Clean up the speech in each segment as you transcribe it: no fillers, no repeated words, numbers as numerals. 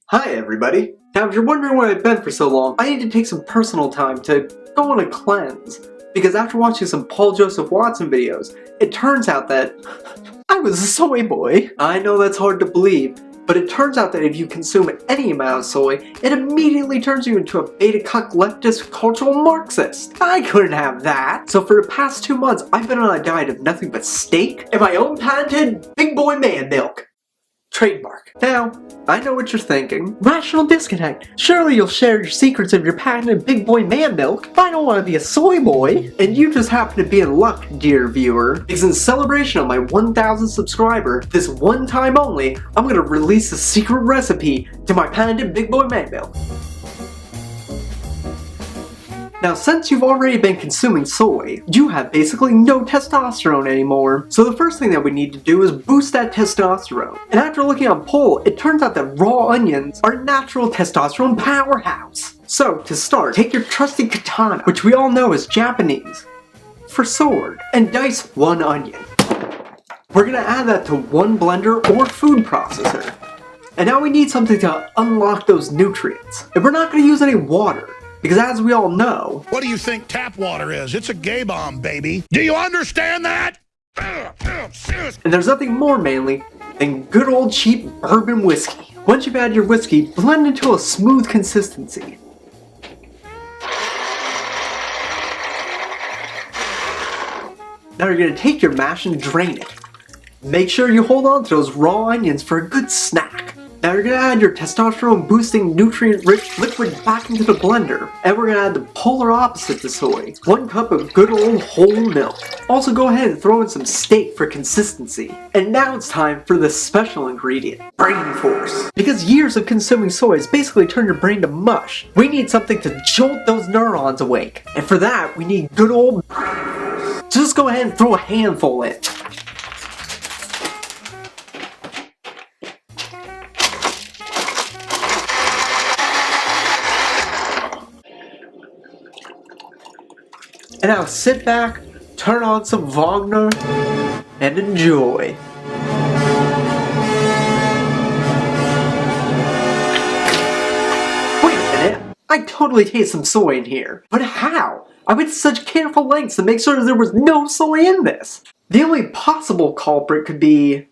Hi everybody! Now if you're wondering where I've been for so long, I need to take some personal time to go on a cleanse. Because after watching some Paul Joseph Watson videos, it turns out that I was a soy boy. I know that's hard to believe, but it turns out that if you consume any amount of soy, it immediately turns you into a beta-cuck leftist cultural Marxist. I couldn't have that. So for the past 2 months, I've been on a diet of nothing but steak and my own patented big boy man milk. Trademark. Now, I know what you're thinking. Rational disconnect. Surely you'll share your secrets of your patented big boy man milk. I don't want to be a soy boy. And you just happen to be in luck, dear viewer, because in celebration of my 1,000th subscriber, this one time only, I'm gonna release a secret recipe to my patented big boy man milk. Now, since you've already been consuming soy, you have basically no testosterone anymore. So the first thing that we need to do is boost that testosterone. And after looking on Poll, it turns out that raw onions are a natural testosterone powerhouse. So, to start, take your trusty katana, which we all know is Japanese for sword, and dice 1 onion. We're gonna add that to 1 blender or food processor. And now we need something to unlock those nutrients. And we're not gonna use any water. Because as we all know... What do you think tap water is? It's a gay bomb, baby. Do you understand that? And there's nothing more manly than good old cheap bourbon whiskey. Once you've added your whiskey, blend into a smooth consistency. Now you're going to take your mash and drain it. Make sure you hold on to those raw onions for a good snack. Now you're going to add your testosterone boosting nutrient rich liquid back into the blender. And we're going to add the polar opposite to soy. 1 cup of good old whole milk. Also go ahead and throw in some steak for consistency. And now it's time for the special ingredient, brain force. Because years of consuming soy has basically turned your brain to mush, we need something to jolt those neurons awake. And for that, we need good old brain force. Just go ahead and throw a handful in. And now sit back, turn on some Wagner, and enjoy. Wait a minute, I totally taste some soy in here. But how? I went to such careful lengths to make sure there was no soy in this. The only possible culprit could be...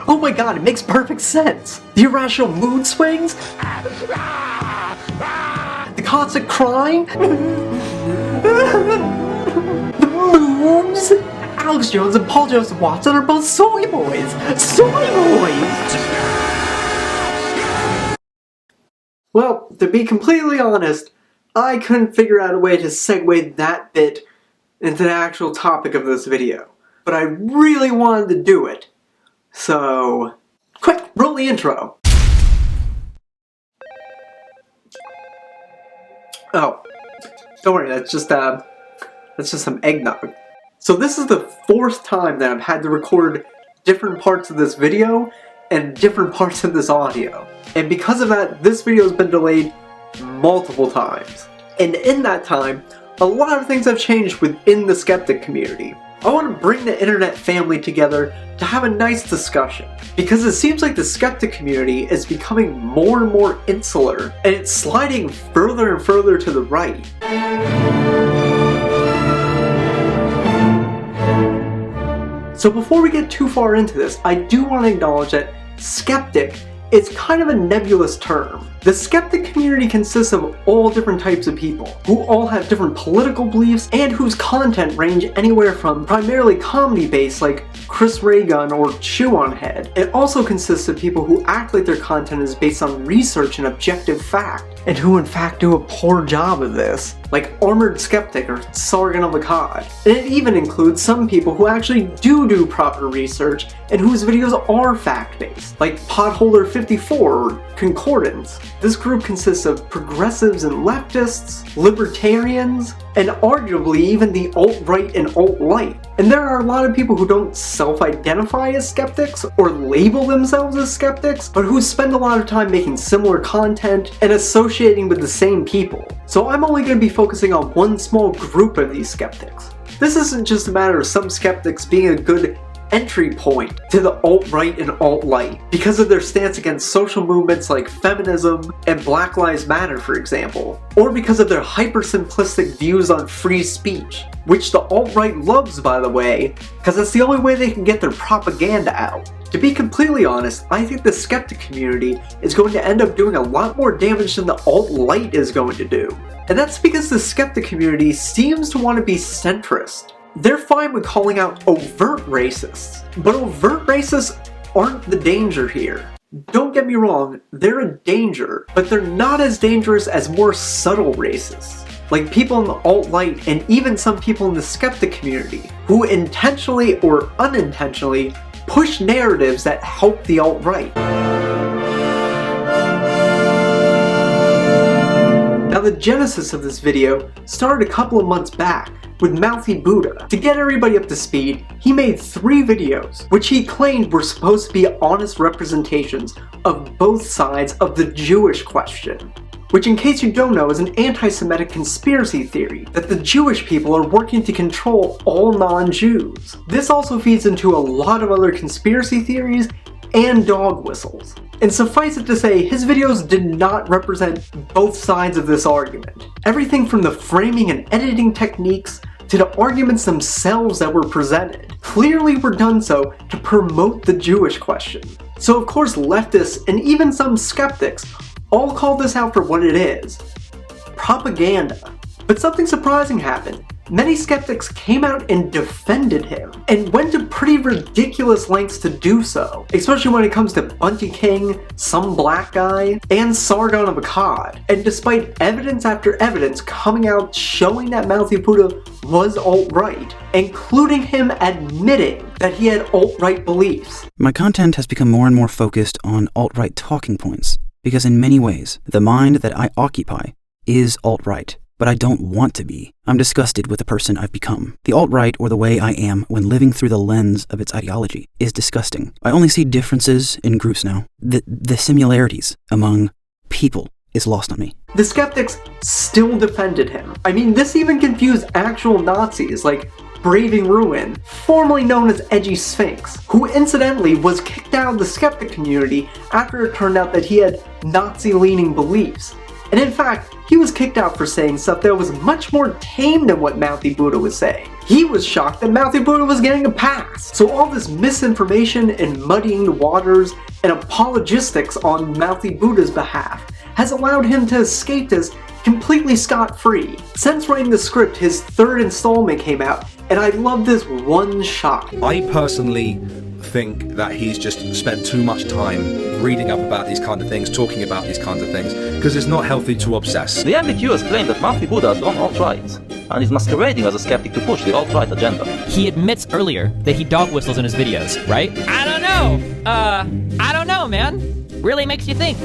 Oh my god, it makes perfect sense! The irrational mood swings? The constant crying? The moves? Alex Jones and Paul Joseph Watson are both soy boys! Soy boys! Well, to be completely honest, I couldn't figure out a way to segue that bit into the actual topic of this video. But I really wanted to do it. So, quick, roll the intro. Oh, don't worry, that's just some eggnog. So this is the 4th time that I've had to record different parts of this video and different parts of this audio. And because of that, this video has been delayed multiple times. And in that time, a lot of things have changed within the skeptic community. I want to bring the internet family together to have a nice discussion. Because it seems like the skeptic community is becoming more and more insular, and it's sliding further and further to the right. So before we get too far into this, I do want to acknowledge that skeptic is kind of a nebulous term. The skeptic community consists of all different types of people, who all have different political beliefs and whose content range anywhere from primarily comedy-based like Chris Ray Gun or Chew on Head. It also consists of people who act like their content is based on research and objective fact, and who in fact do a poor job of this, like Armored Skeptic or Sargon of Akkad. And it even includes some people who actually do proper research and whose videos are fact-based, like Potholder 54 or Concordance. This group consists of progressives and leftists, libertarians, and arguably even the alt-right and alt-light. And there are a lot of people who don't self-identify as skeptics or label themselves as skeptics, but who spend a lot of time making similar content and associating with the same people. So I'm only going to be focusing on one small group of these skeptics. This isn't just a matter of some skeptics being a good entry point to the alt-right and alt-light because of their stance against social movements like feminism and Black Lives Matter, for example, or because of their hyper-simplistic views on free speech, which the alt-right loves, by the way, because that's the only way they can get their propaganda out. To be completely honest, I think the skeptic community is going to end up doing a lot more damage than the alt-light is going to do. And that's because the skeptic community seems to want to be centrist. They're fine with calling out overt racists, but overt racists aren't the danger here. Don't get me wrong, they're a danger, but they're not as dangerous as more subtle racists, like people in the alt-light and even some people in the skeptic community, who intentionally or unintentionally push narratives that help the alt-right. Now, the genesis of this video started a couple of months back with Mouthy Buddha. To get everybody up to speed, he made 3 videos, which he claimed were supposed to be honest representations of both sides of the Jewish question, which, in case you don't know, is an anti-Semitic conspiracy theory that the Jewish people are working to control all non-Jews. This also feeds into a lot of other conspiracy theories and dog whistles. And suffice it to say, his videos did not represent both sides of this argument. Everything from the framing and editing techniques to the arguments themselves that were presented clearly were done so to promote the Jewish question. So of course leftists and even some skeptics all call this out for what it is: propaganda. But something surprising happened. Many skeptics came out and defended him, and went to pretty ridiculous lengths to do so, especially when it comes to Bunty King, some black guy, and Sargon of Akkad. And despite evidence after evidence coming out showing that Mouthy Buddha was alt-right, including him admitting that he had alt-right beliefs. My content has become more and more focused on alt-right talking points, because in many ways, the mind that I occupy is alt-right. But I don't want to be. I'm disgusted with the person I've become. The alt-right, or the way I am when living through the lens of its ideology, is disgusting. I only see differences in groups now. The similarities among people is lost on me. The skeptics still defended him. I mean, this even confused actual Nazis like Braving Ruin, formerly known as Edgy Sphinx, who incidentally was kicked out of the skeptic community after it turned out that he had Nazi-leaning beliefs. And in fact, he was kicked out for saying stuff that was much more tame than what Mouthy Buddha was saying. He was shocked that Mouthy Buddha was getting a pass. So all this misinformation and muddying the waters and apologistics on Mouthy Buddha's behalf has allowed him to escape this completely scot-free. Since writing the script, his 3rd installment came out, and I love this one shot. I personally think that he's just spent too much time reading up about these kind of things, talking about these kinds of things, because it's not healthy to obsess. The ambiguous claim that Mouthy Buddha has gone alt-right, and is masquerading as a skeptic to push the alt-right agenda. He admits earlier that he dog whistles in his videos, right? I don't know, man. Really makes you think.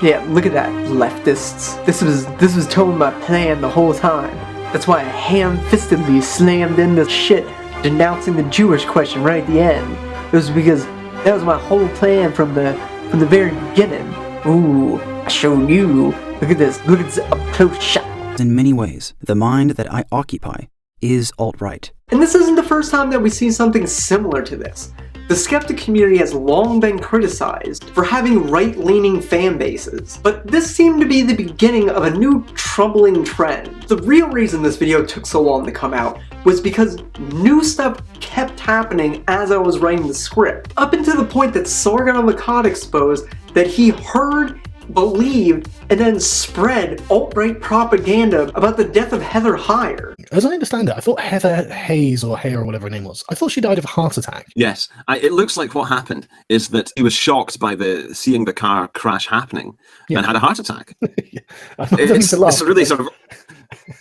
Yeah, look at that, leftists. This was totally my plan the whole time. That's why I ham-fistedly slammed in this shit, denouncing the Jewish question right at the end. It was because that was my whole plan from the very beginning. Ooh, I showed you. Look at this up-close shot. In many ways, the mind that I occupy is alt-right. And this isn't the first time that we see something similar to this. The skeptic community has long been criticized for having right-leaning fan bases, but this seemed to be the beginning of a new troubling trend. The real reason this video took so long to come out was because new stuff kept happening as I was writing the script, up until the point that Sargon of Akkad exposed that he heard, believed, and then spread alt-right propaganda about the death of Heather Heyer. As I understand it, I thought Heather Hayes or Hayer or whatever her name was, I thought she died of a heart attack. Yes, it looks like what happened is that he was shocked by seeing the car crash happening and had a heart attack. It's really sort of...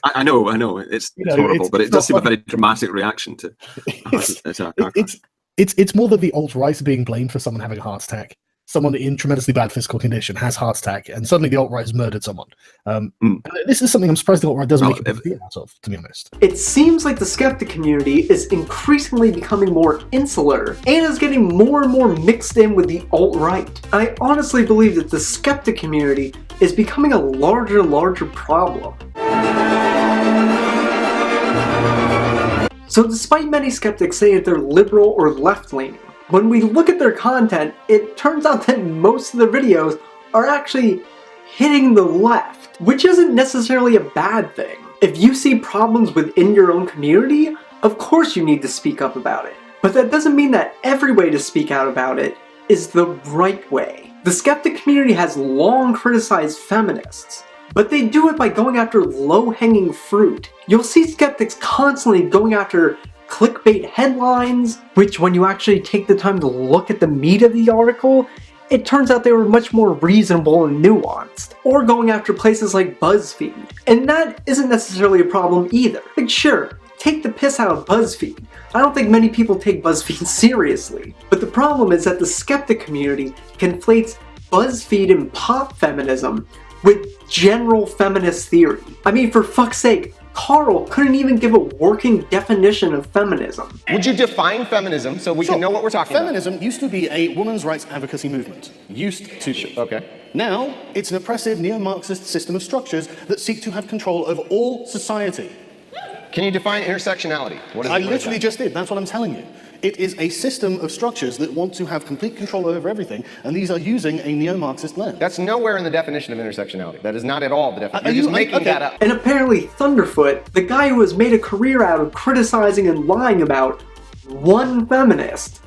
I know, it's horrible, but it does seem a very dramatic reaction to a car crash. It's more that the alt-right are being blamed for someone having a heart attack. Someone in tremendously bad physical condition has heart attack, and suddenly the alt-right has murdered someone. This is something I'm surprised the alt-right doesn't make a big deal out of, to be honest. It seems like the skeptic community is increasingly becoming more insular and is getting more and more mixed in with the alt-right. I honestly believe that the skeptic community is becoming a larger problem. So despite many skeptics saying that they're liberal or left-leaning, when we look at their content, it turns out that most of their videos are actually hitting the left, which isn't necessarily a bad thing. If you see problems within your own community, of course you need to speak up about it. But that doesn't mean that every way to speak out about it is the right way. The skeptic community has long criticized feminists, but they do it by going after low-hanging fruit. You'll see skeptics constantly going after clickbait headlines, which when you actually take the time to look at the meat of the article, it turns out they were much more reasonable and nuanced. Or going after places like BuzzFeed. And that isn't necessarily a problem either. Like sure, take the piss out of BuzzFeed. I don't think many people take BuzzFeed seriously. But the problem is that the skeptic community conflates BuzzFeed and pop feminism with general feminist theory. I mean, for fuck's sake, Carl couldn't even give a working definition of feminism. Would you define feminism so we can know what we're talking about? Feminism used to be a women's rights advocacy movement. Used to be. Okay. Now, it's an oppressive neo-Marxist system of structures that seek to have control over all society. Can you define intersectionality? What is I literally just did. That's what I'm telling you. It is a system of structures that want to have complete control over everything, and these are using a neo-Marxist lens. That's nowhere in the definition of intersectionality. That is not at all the definition. You're just making that up. And apparently Thunderfoot, the guy who has made a career out of criticizing and lying about one feminist,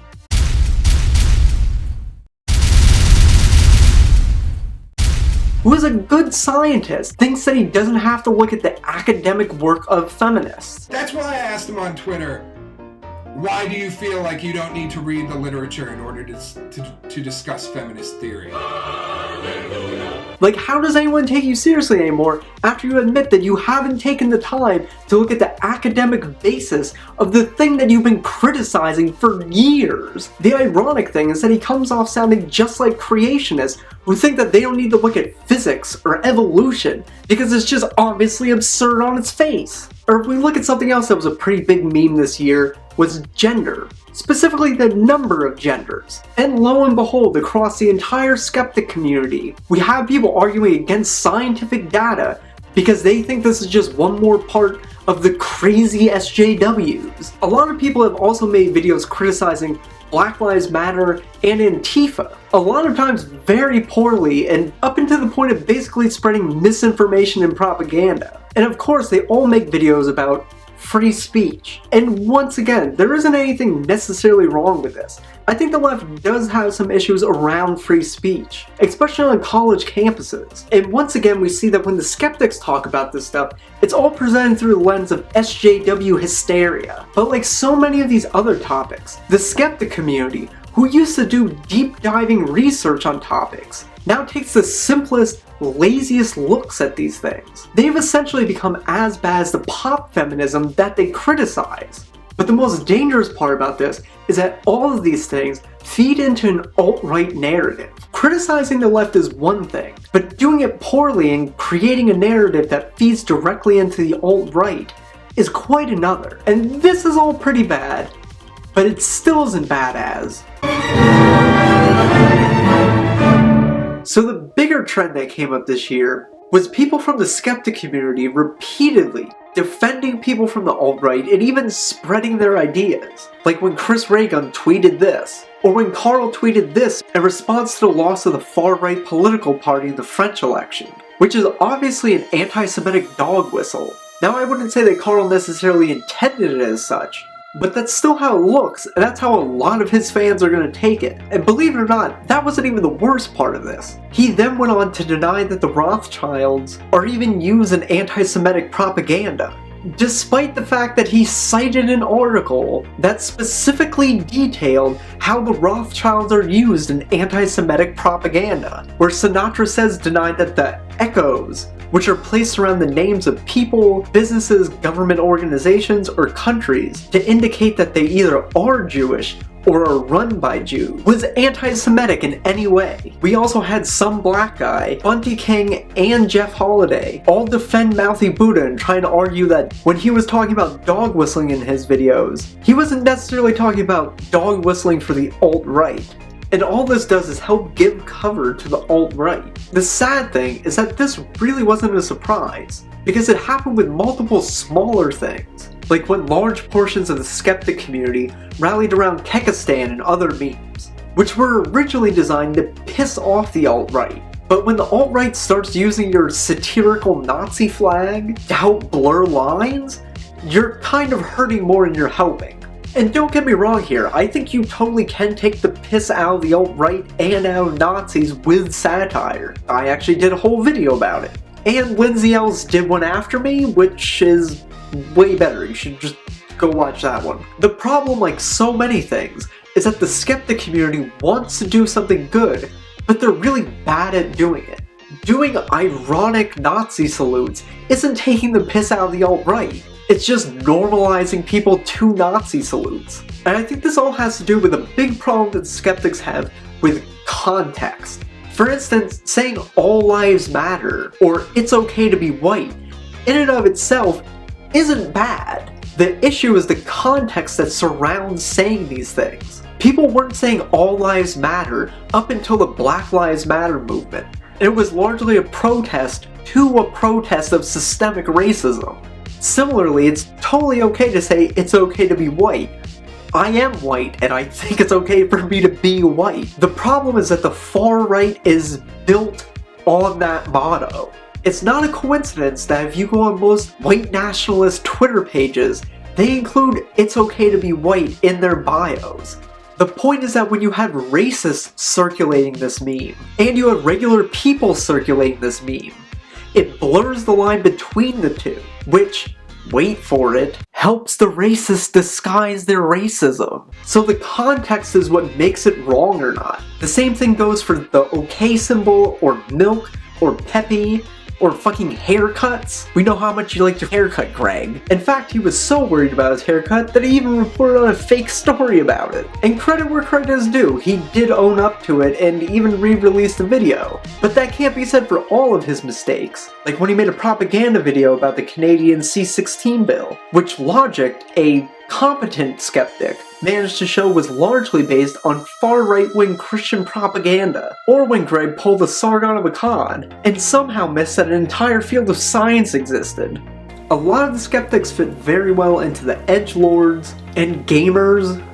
who is a good scientist, thinks that he doesn't have to look at the academic work of feminists. That's why I asked him on Twitter, why do you feel like you don't need to read the literature in order to discuss feminist theory? Like, how does anyone take you seriously anymore after you admit that you haven't taken the time to look at the academic basis of the thing that you've been criticizing for years? The ironic thing is that he comes off sounding just like creationists who think that they don't need to look at physics or evolution because it's just obviously absurd on its face. Or if we look at something else that was a pretty big meme this year, was gender. Specifically the number of genders. And lo and behold, across the entire skeptic community, we have people arguing against scientific data because they think this is just one more part of the crazy SJWs. A lot of people have also made videos criticizing Black Lives Matter and Antifa. A lot of times very poorly and up until the point of basically spreading misinformation and propaganda. And of course they all make videos about free speech. And once again, there isn't anything necessarily wrong with this. I think the left does have some issues around free speech, especially on college campuses. And once again, we see that when the skeptics talk about this stuff, it's all presented through the lens of SJW hysteria. But like so many of these other topics, the skeptic community, who used to do deep diving research on topics, now takes the simplest, laziest looks at these things. They've essentially become as bad as the pop feminism that they criticize. But the most dangerous part about this is that all of these things feed into an alt-right narrative. Criticizing the left is one thing, but doing it poorly and creating a narrative that feeds directly into the alt-right is quite another. And this is all pretty bad, but it still isn't bad as. So the bigger trend that came up this year was people from the skeptic community repeatedly defending people from the alt-right and even spreading their ideas. Like when Chris Reagan tweeted this, or when Carl tweeted this in response to the loss of the far-right political party in the French election, which is obviously an anti-Semitic dog whistle. Now I wouldn't say that Carl necessarily intended it as such, but that's still how it looks, and that's how a lot of his fans are going to take it. And believe it or not, that wasn't even the worst part of this. He then went on to deny that the Rothschilds are even used in anti-Semitic propaganda, despite the fact that he cited an article that specifically detailed how the Rothschilds are used in anti-Semitic propaganda, where Sinatra says denied that the echoes, which are placed around the names of people, businesses, government organizations, or countries to indicate that they either are Jewish or are run by Jews, was anti-Semitic in any way. We also had some black guy, Bunty King, and Jeff Holiday all defend Mouthy Buddha and trying to argue that when he was talking about dog whistling in his videos, he wasn't necessarily talking about dog whistling for the alt-right. And all this does is help give cover to the alt-right. The sad thing is that this really wasn't a surprise, because it happened with multiple smaller things. like when large portions of the skeptic community rallied around Kekistan and other memes, which were originally designed to piss off the alt-right. But when the alt-right starts using your satirical Nazi flag to help blur lines, you're kind of hurting more than you're helping. And don't get me wrong here, I think you totally can take the piss out of the alt-right and out of Nazis with satire. I actually did a whole video about it. And Lindsay Ellis did one after me, which is way better. You should just go watch that one. The problem, like so many things, is that the skeptic community wants to do something good, but they're really bad at doing it. Doing ironic Nazi salutes isn't taking the piss out of the alt-right. It's just normalizing people to Nazi salutes. And I think this all has to do with a big problem that skeptics have with context. For instance, saying all lives matter, or it's okay to be white, in and of itself isn't bad. The issue is the context that surrounds saying these things. People weren't saying all lives matter up until the Black Lives Matter movement. It was largely a protest to a protest of systemic racism. Similarly, it's totally okay to say it's okay to be white. I am white, and I think it's okay for me to be white. The problem is that the far right is built on that motto. It's not a coincidence that if you go on most white nationalist Twitter pages, they include "it's okay to be white" in their bios. The point is that when you have racists circulating this meme, and you have regular people circulating this meme, it blurs the line between the two, which, wait for it, helps the racists disguise their racism. So the context is what makes it wrong or not. The same thing goes for the okay symbol, or milk, or peppy, or fucking haircuts. We know how much you like your haircut, Greg. In fact, he was so worried about his haircut that he even reported on a fake story about it. And credit where credit is due, he did own up to it and even re-released a video. But that can't be said for all of his mistakes. Like when he made a propaganda video about the Canadian C-16 bill, which Logicked, a competent skeptic, managed to show was largely based on far right-wing Christian propaganda, or when Greg pulled the Sargon of Akkad, and somehow missed that an entire field of science existed. A lot of the skeptics fit very well into the edgelords and gamers,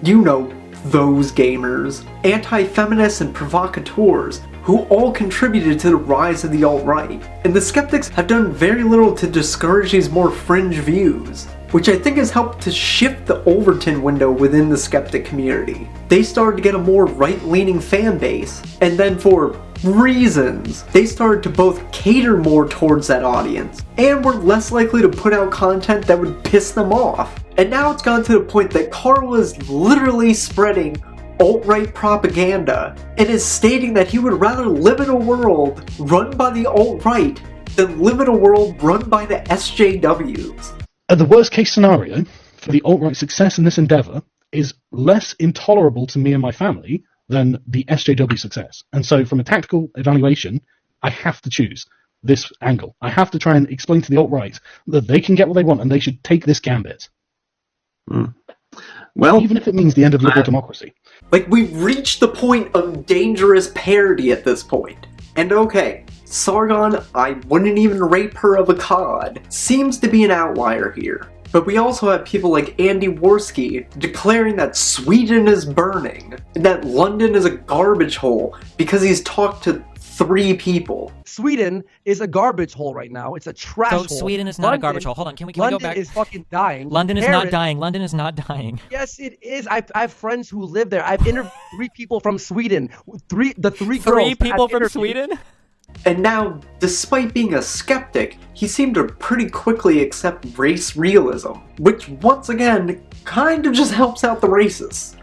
you know, those gamers, anti-feminists and provocateurs, who all contributed to the rise of the alt-right. And the skeptics have done very little to discourage these more fringe views, which I think has helped to shift the Overton window within the skeptic community. They started to get a more right-leaning fan base, and then for reasons, they started to both cater more towards that audience, and were less likely to put out content that would piss them off. And now it's gone to the point that Carl is literally spreading alt-right propaganda, and is stating that he would rather live in a world run by the alt-right than live in a world run by the SJWs. The worst case scenario for the alt-right success in this endeavour is less intolerable to me and my family than the SJW success. And so from a tactical evaluation, I have to choose this angle. I have to try and explain to the alt-right that they can get what they want and they should take this gambit. Well, even if it means the end of liberal democracy. Like, we've reached the point of dangerous parody at this point. And okay, Sargon, I wouldn't even rape her of a cod, seems to be an outlier here. But we also have people like Andy Worski declaring that Sweden is burning, and that London is a garbage hole because he's talked to 3 people. Sweden is a garbage hole right now. It's a trash hole. Sweden is not a garbage hole. Hold on, can we go back? London is fucking dying. London is not dying. London is not dying. Yes, it is. I have friends who live there. I've interviewed 3 people from Sweden. Three girls. 3 people from Sweden? And now, despite being a skeptic, he seemed to pretty quickly accept race realism, which once again, kind of just helps out the racists.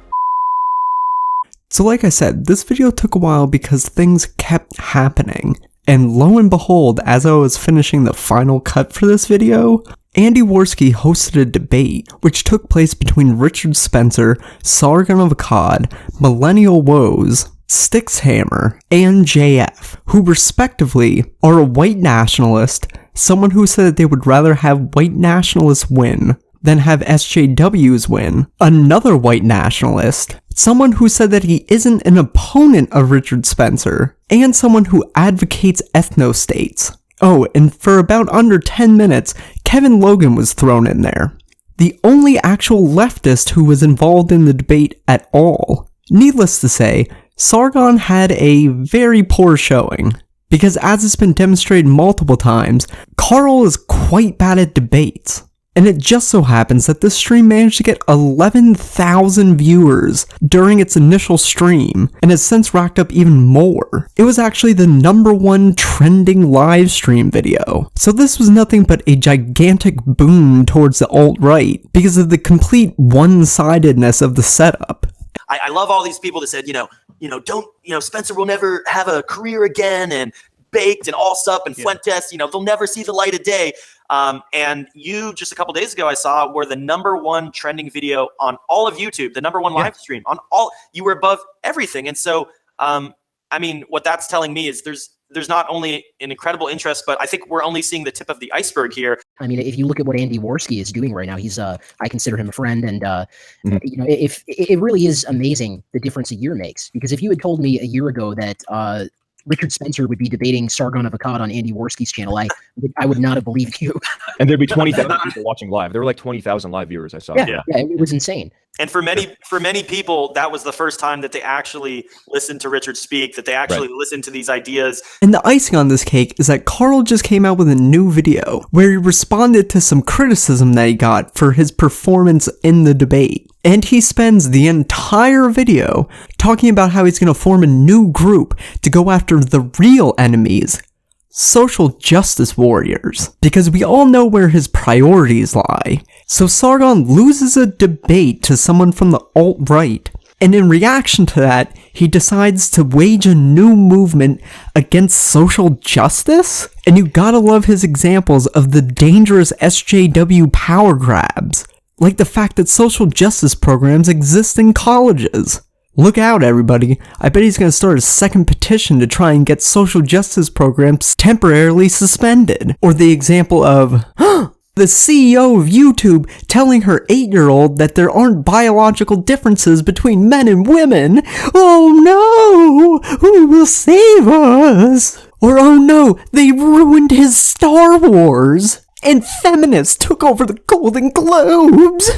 So like I said, this video took a while because things kept happening. And lo and behold, as I was finishing the final cut for this video, Andy Worski hosted a debate which took place between Richard Spencer, Sargon of Akkad, Millennial Woes, Styxhammer, and JF, who respectively are a white nationalist, someone who said that they would rather have white nationalists win than have SJWs win, another white nationalist, someone who said that he isn't an opponent of Richard Spencer, and someone who advocates ethnostates. Oh, and for about under 10 minutes, Kevin Logan was thrown in there. the only actual leftist who was involved in the debate at all. Needless to say, Sargon had a very poor showing, because as it's been demonstrated multiple times, Carl is quite bad at debates. And it just so happens that this stream managed to get 11,000 viewers during its initial stream, and has since racked up even more. It was actually the #1 trending live stream video. So this was nothing but a gigantic boom towards the alt-right, because of the complete one-sidedness of the setup. I love all these people that said, Spencer will never have a career again, and Baked and Allsup and Fuentes, they'll never see the light of day. And you, just a couple days ago, I saw were the #1 trending video on all of YouTube, the #1 live stream on all. You were above everything, and so what that's telling me is there's not only an incredible interest, but I think we're only seeing the tip of the iceberg here. I mean, if you look at what Andy Worski is doing right now, he's I consider him a friend, and if it really is amazing the difference a year makes. Because if you had told me a year ago that Richard Spencer would be debating Sargon of Akkad on Andy Worski's channel, I would not have believed you. And there'd be 20,000 people watching live. There were like 20,000 live viewers I saw. Yeah, it was insane. And for many people, that was the first time that they actually listened to Richard speak, that they actually listened to these ideas. And the icing on this cake is that Carl just came out with a new video where he responded to some criticism that he got for his performance in the debate. And he spends the entire video talking about how he's going to form a new group to go after the real enemies, social justice warriors, because we all know where his priorities lie. So Sargon loses a debate to someone from the alt-right, and in reaction to that, he decides to wage a new movement against social justice? And you gotta love his examples of the dangerous SJW power grabs, like the fact that social justice programs exist in colleges. Look out, everybody. I bet he's going to start a second petition to try and get social justice programs temporarily suspended. Or the example of, the CEO of YouTube telling her 8-year-old that there aren't biological differences between men and women. Oh no! Who will save us? Or oh no, they ruined his Star Wars! And feminists took over the Golden Globes.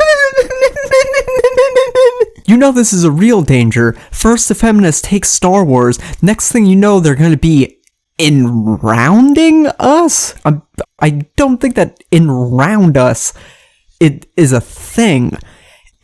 You know this is a real danger. First the feminists take Star Wars, next thing you know they're going to be enrounding us? I don't think that enround us it is a thing.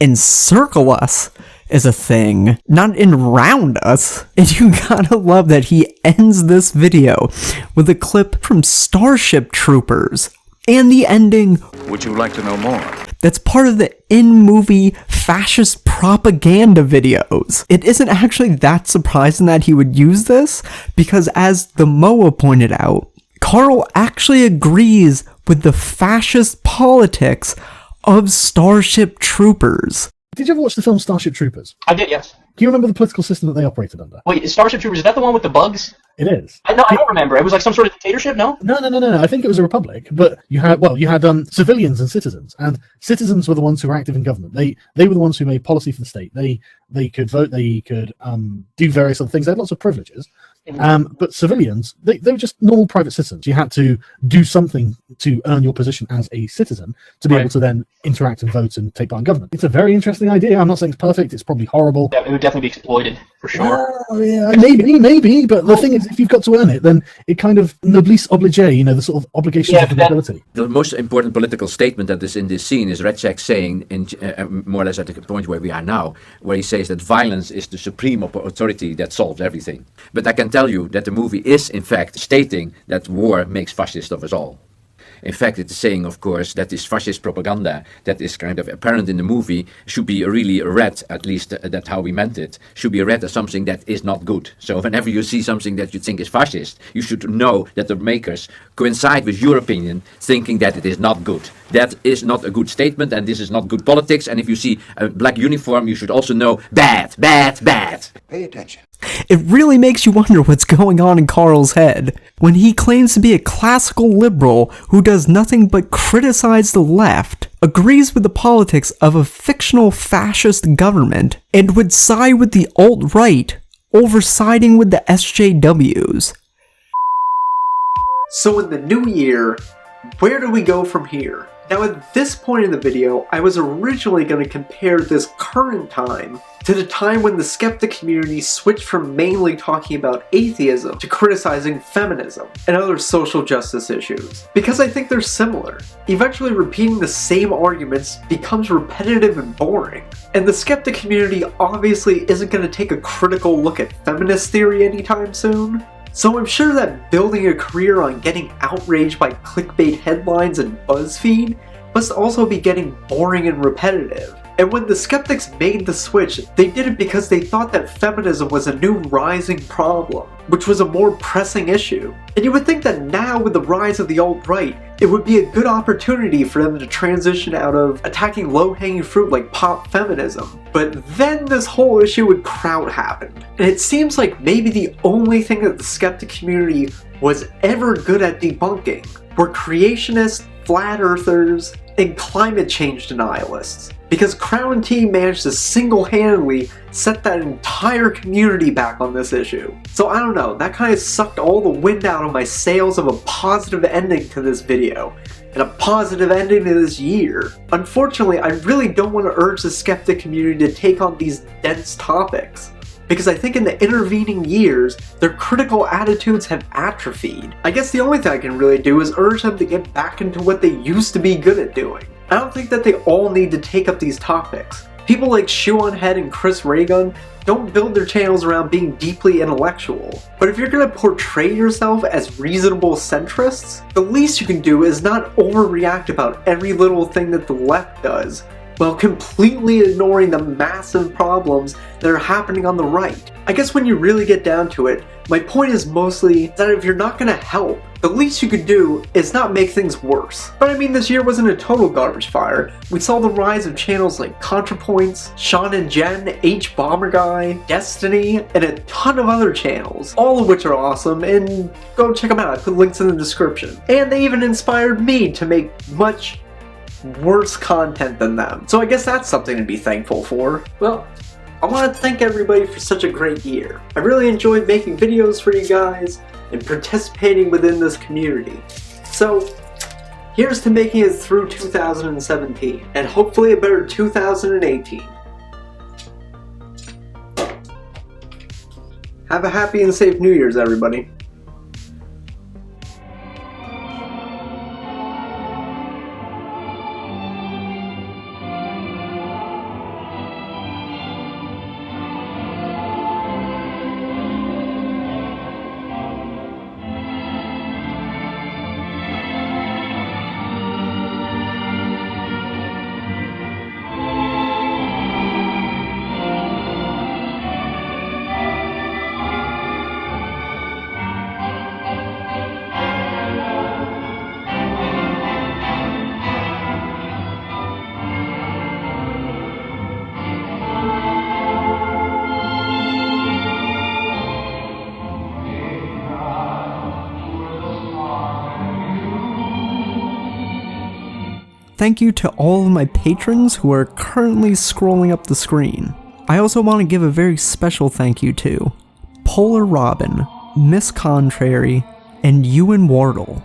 Encircle us is a thing, not enround us. And you gotta love that he ends this video with a clip from Starship Troopers. And the ending, would you like to know more? That's part of the in-movie fascist propaganda videos. It isn't actually that surprising that he would use this, because as the Moa pointed out, Carl actually agrees with the fascist politics of Starship Troopers. Did you ever watch the film Starship Troopers? I did, yes. Do you remember the political system that they operated under? Wait, Starship Troopers, is that the one with the bugs? It is. I don't remember. It was like some sort of dictatorship, no? No. I think it was a republic, but you had civilians and citizens were the ones who were active in government. They were the ones who made policy for the state. They could vote, they could do various other things. They had lots of privileges. But civilians, they were just normal private citizens. You had to do something to earn your position as a citizen to be able to then interact and vote and take part in government. It's a very interesting idea. I'm not saying it's perfect. It's probably horrible. Yeah, it would definitely be exploited, for sure. Yeah, maybe. But the thing is, if you've got to earn it, then it kind of noblesse oblige, the sort of obligation of nobility. The most important political statement that is in this scene is Redzak saying, more or less at the point where we are now, where he says that violence is the supreme authority that solves everything. But I can tell you that the movie is, in fact, stating that war makes fascists of us all. In fact, it is saying, of course, that this fascist propaganda that is kind of apparent in the movie should be really read, at least that's how we meant it, should be read as something that is not good. So whenever you see something that you think is fascist, you should know that the makers coincide with your opinion, thinking that it is not good. That is not a good statement, and this is not good politics. And if you see a black uniform, you should also know bad. Pay attention. It really makes you wonder what's going on in Carl's head when he claims to be a classical liberal who does nothing but criticize the left, agrees with the politics of a fictional fascist government, and would side with the alt-right over siding with the SJWs. So in the new year, where do we go from here? Now at this point in the video, I was originally going to compare this current time to the time when the skeptic community switched from mainly talking about atheism to criticizing feminism and other social justice issues, because I think they're similar. Eventually repeating the same arguments becomes repetitive and boring, and the skeptic community obviously isn't going to take a critical look at feminist theory anytime soon. So I'm sure that building a career on getting outraged by clickbait headlines and BuzzFeed must also be getting boring and repetitive. And when the skeptics made the switch, they did it because they thought that feminism was a new rising problem, which was a more pressing issue. And you would think that now with the rise of the alt-right, it would be a good opportunity for them to transition out of attacking low-hanging fruit like pop feminism. But then this whole issue with Kraut happened, and it seems like maybe the only thing that the skeptic community was ever good at debunking were creationists, flat earthers, and climate change denialists. Because Kraut and T managed to single-handedly set that entire community back on this issue. So I don't know, that kind of sucked all the wind out of my sails of a positive ending to this video, and a positive ending to this year. Unfortunately, I really don't want to urge the skeptic community to take on these dense topics, because I think in the intervening years, their critical attitudes have atrophied. I guess the only thing I can really do is urge them to get back into what they used to be good at doing. I don't think that they all need to take up these topics. People like Shaun Jen and Chris Reagan don't build their channels around being deeply intellectual. But if you're going to portray yourself as reasonable centrists, the least you can do is not overreact about every little thing that the left does, while completely ignoring the massive problems that are happening on the right. I guess when you really get down to it, my point is mostly that if you're not going to help, the least you could do is not make things worse. But I mean, this year wasn't a total garbage fire. We saw the rise of channels like ContraPoints, Shaun Jen, Hbomberguy, Destiny, and a ton of other channels, all of which are awesome, and go check them out. I put links in the description. And they even inspired me to make much worse content than them. So I guess that's something to be thankful for. Well, I want to thank everybody for such a great year. I really enjoyed making videos for you guys and participating within this community. So here's to making it through 2017 and hopefully a better 2018. Have a happy and safe New Year's, everybody. Thank you to all of my patrons who are currently scrolling up the screen. I also want to give a very special thank you to Polar Robin, Miss Contrary, and Ewan Wardle.